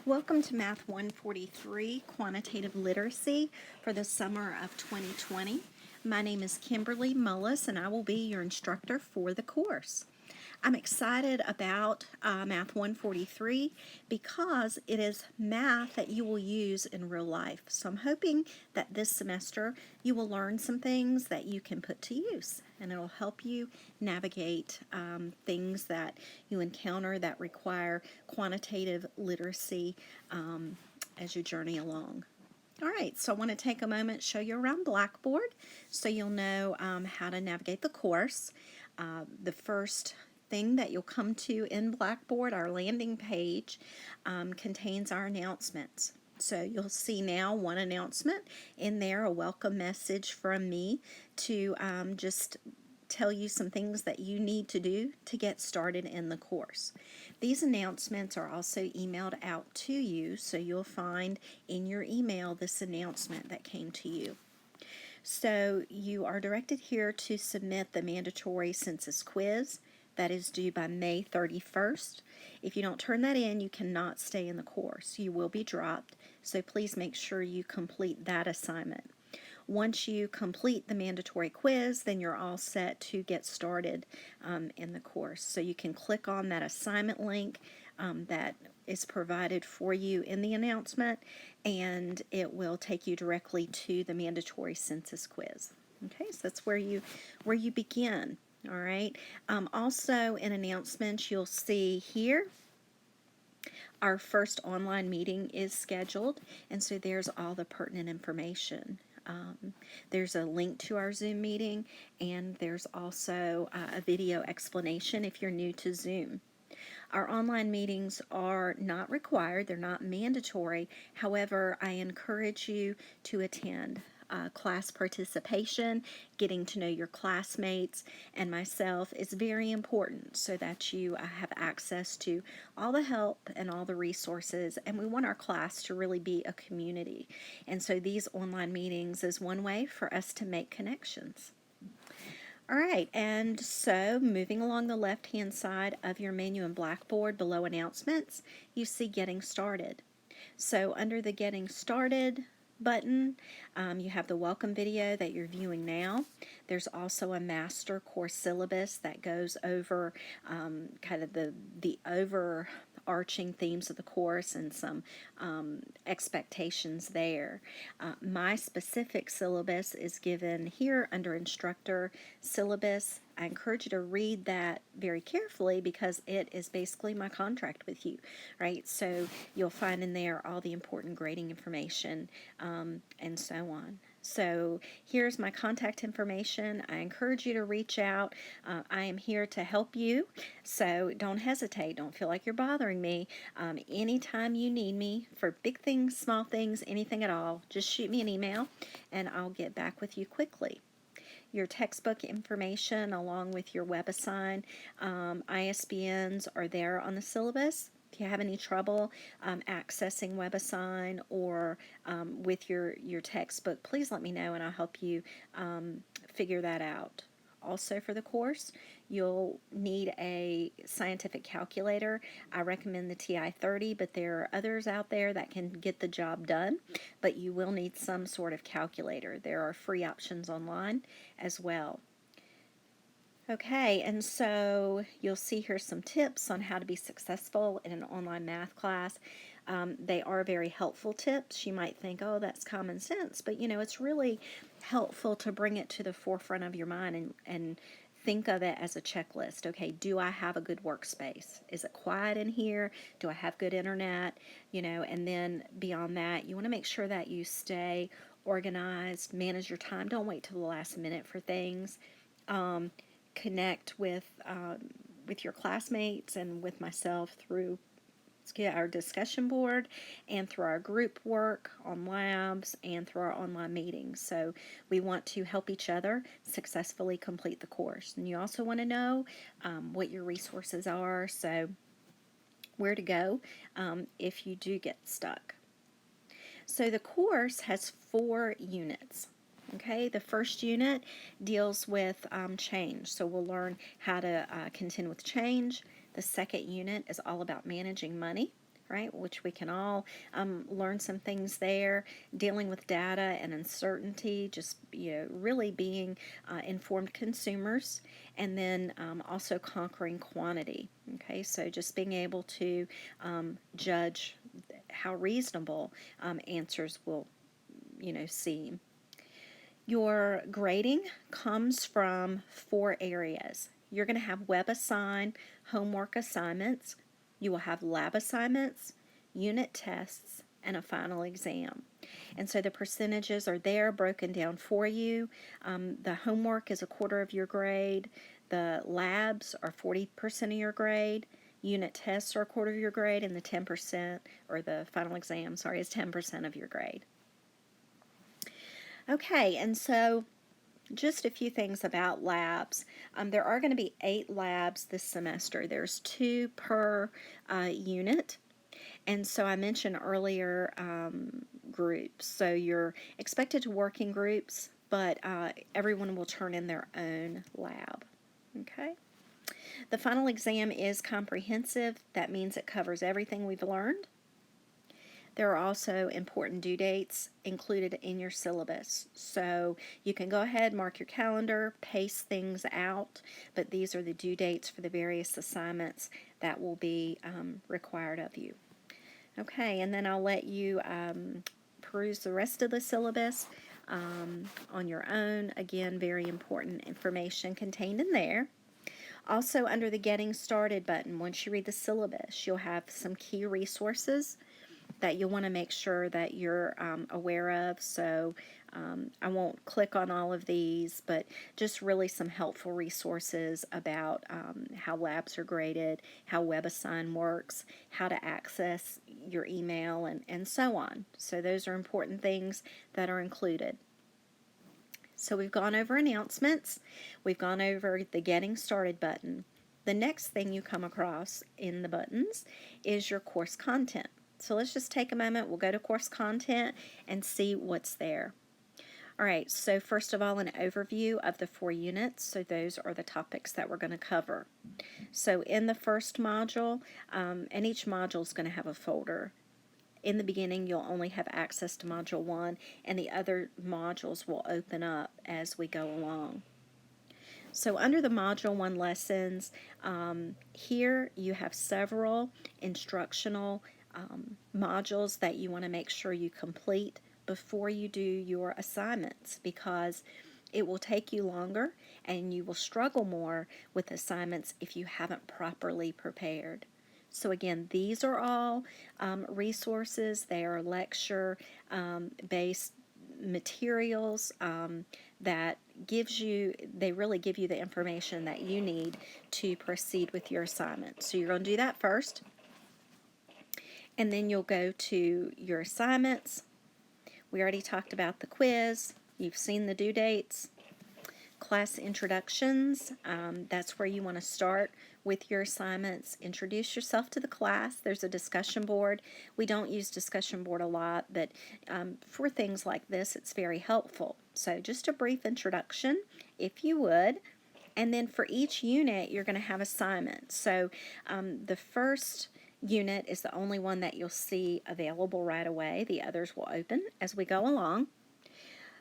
Welcome to Math 143, Quantitative Literacy for the summer of 2020. My name is Kimberly Mullis and I will be your instructor for the course. I'm excited about Math 143 because it is math that you will use in real life. So I'm hoping that this semester you will learn some things that you can put to use, and it'll help you navigate things that you encounter that require quantitative literacy as you journey along. All right, so I want to take a moment, show you around Blackboard so you'll know how to navigate the course. The first thing that you'll come to in Blackboard, our landing page, contains our announcements. So you'll see now one announcement in there, a welcome message from me to just tell you some things that you need to do to get started in the course. These announcements are also emailed out to you, so you'll find in your email this announcement that came to you. So you are directed here to submit the mandatory census quiz that is due by May 31st. If you don't turn that in, you cannot stay in the course. You will be dropped, so please make sure you complete that assignment. Once you complete the mandatory quiz, then you're all set to get started in the course. So you can click on that assignment link that is provided for you in the announcement, and it will take you directly to the mandatory census quiz. Okay, so that's where you begin. All right. Also in announcements, you'll see here our first online meeting is scheduled, and so there's all the pertinent information. There's a link to our Zoom meeting, and there's also a video explanation if you're new to Zoom. Our online meetings are not required, they're not mandatory. However, I encourage you to attend. Class participation, getting to know your classmates and myself is very important so that you have access to all the help and all the resources, and we want our class to really be a community. And so these online meetings is one way for us to make connections. All right, and so moving along the left-hand side of your menu in Blackboard below announcements, you see Getting Started. So under the Getting Started button, you have the welcome video that you're viewing now. There's also a master course syllabus that goes over kind of the overarching themes of the course and some expectations there. My specific syllabus is given here under Instructor Syllabus. I encourage you to read that very carefully because it is basically my contract with you, right? So you'll find in there all the important grading information and so on. So here's my contact information. I encourage you to reach out. I am here to help you, so don't hesitate. Don't feel like you're bothering me. Anytime you need me for big things, small things, anything at all, just shoot me an email and I'll get back with you quickly. Your textbook information along with your WebAssign ISBNs are there on the syllabus. If you have any trouble accessing WebAssign or with your textbook, please let me know and I'll help you figure that out. Also for the course, you'll need a scientific calculator. I recommend the TI-30, but there are others out there that can get the job done, but you will need some sort of calculator. There are free options online as well. Okay, and so you'll see here some tips on how to be successful in an online math class. They are very helpful tips. You might think, oh, that's common sense, but you know, it's really helpful to bring it to the forefront of your mind and think of it as a checklist. Okay, do I have a good workspace? Is it quiet in here? Do I have good internet? You know, and then beyond that, you want to make sure that you stay organized, manage your time. Don't wait till the last minute for things. Connect with your classmates and with myself through our discussion board and through our group work on labs and through our online meetings. So we want to help each other successfully complete the course. And you also want to know what your resources are, so where to go if you do get stuck. So the course has 4 units. Okay, the first unit deals with change, so we'll learn how to contend with change. The second unit is all about managing money. right? Which we can all learn some things there, dealing with data and uncertainty, just really being informed consumers, and then also conquering quantity. Okay, so just being able to judge how reasonable answers will, seem. Your grading comes from 4 areas. You're going to have web assign homework assignments. You will have lab assignments, unit tests, and a final exam. And so the percentages are there broken down for you. The homework is 1/4 of your grade. The labs are 40% of your grade. Unit tests are 1/4 of your grade, and the 10%, or the final exam, sorry, is 10% of your grade. Okay, and so just a few things about labs. There are going to be 8 labs this semester. There's 2 per unit. And so I mentioned earlier groups. So you're expected to work in groups, but everyone will turn in their own lab. Okay. The final exam is comprehensive. That means it covers everything we've learned. There are also important due dates included in your syllabus. So you can go ahead, mark your calendar, pace things out, but these are the due dates for the various assignments that will be required of you. Okay, and then I'll let you peruse the rest of the syllabus on your own. Again, very important information contained in there. Also, under the Getting Started button, once you read the syllabus, you'll have some key resources that you'll want to make sure that you're aware of. So I won't click on all of these, but just really some helpful resources about how labs are graded, how WebAssign works, how to access your email, and so on. So those are important things that are included. So we've gone over announcements. We've gone over the Getting Started button. The next thing you come across in the buttons is your course content. So let's just take a moment. We'll go to course content and see what's there. All right, so first of all, an overview of the 4 units. So those are the topics that we're going to cover. So in the first module, and each module is going to have a folder. In the beginning, you'll only have access to Module 1, and the other modules will open up as we go along. So under the Module 1 lessons, here you have several instructional modules that you want to make sure you complete before you do your assignments, because it will take you longer and you will struggle more with assignments if you haven't properly prepared. So again, these are all resources. They are lecture based materials that they really give you the information that you need to proceed with your assignment. So you're going to do that first, and then you'll go to your assignments. We already talked about the quiz. You've seen the due dates. Class introductions, that's where you want to start with your assignments. Introduce yourself to the class. There's a discussion board. We don't use discussion board a lot, but for things like this, it's very helpful. So just a brief introduction, if you would. And then for each unit, you're going to have assignments. So the first unit is the only one that you'll see available right away. The others will open as we go along.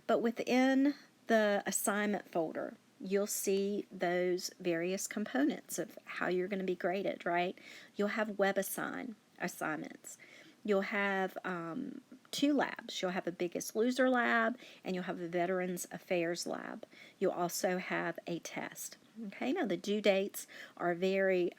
But within the assignment folder, you'll see those various components of how you're going to be graded, right? You'll have WebAssign assignments. You'll have 2 labs. You'll have a Biggest Loser lab, and you'll have a Veterans Affairs lab. You'll also have a test. Okay, now the due dates are very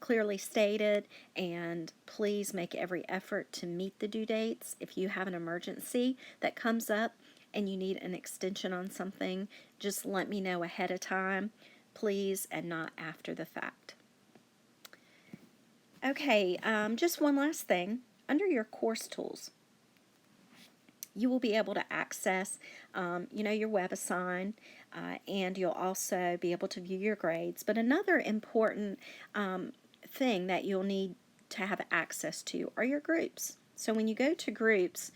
clearly stated, and please make every effort to meet the due dates. If you have an emergency that comes up and you need an extension on something, just let me know ahead of time, please, and not after the fact. Okay, just one last thing. Under your course tools, you will be able to access, your WebAssign, and you'll also be able to view your grades. But another important thing that you'll need to have access to are your groups. So when you go to groups,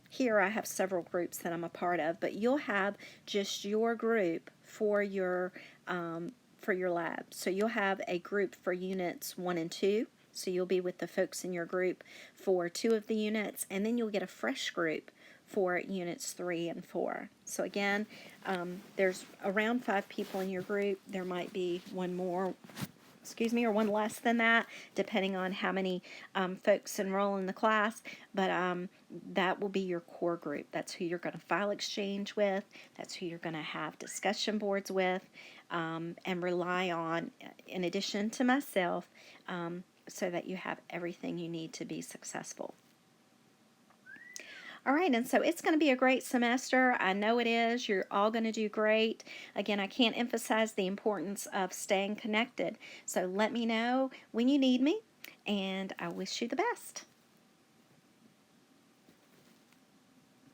here I have several groups that I'm a part of, but you'll have just your group for your lab. So you'll have a group for units 1 and 2. So you'll be with the folks in your group for 2 of the units, and then you'll get a fresh group for units 3 and 4. So again, there's around 5 people in your group. There might be one more, or one less than that, depending on how many folks enroll in the class. But that will be your core group. That's who you're going to file exchange with. That's who you're going to have discussion boards with, and rely on, in addition to myself, so that you have everything you need to be successful. All right, and so it's going to be a great semester. I know it is. You're all going to do great. Again, I can't emphasize the importance of staying connected. So let me know when you need me, and I wish you the best.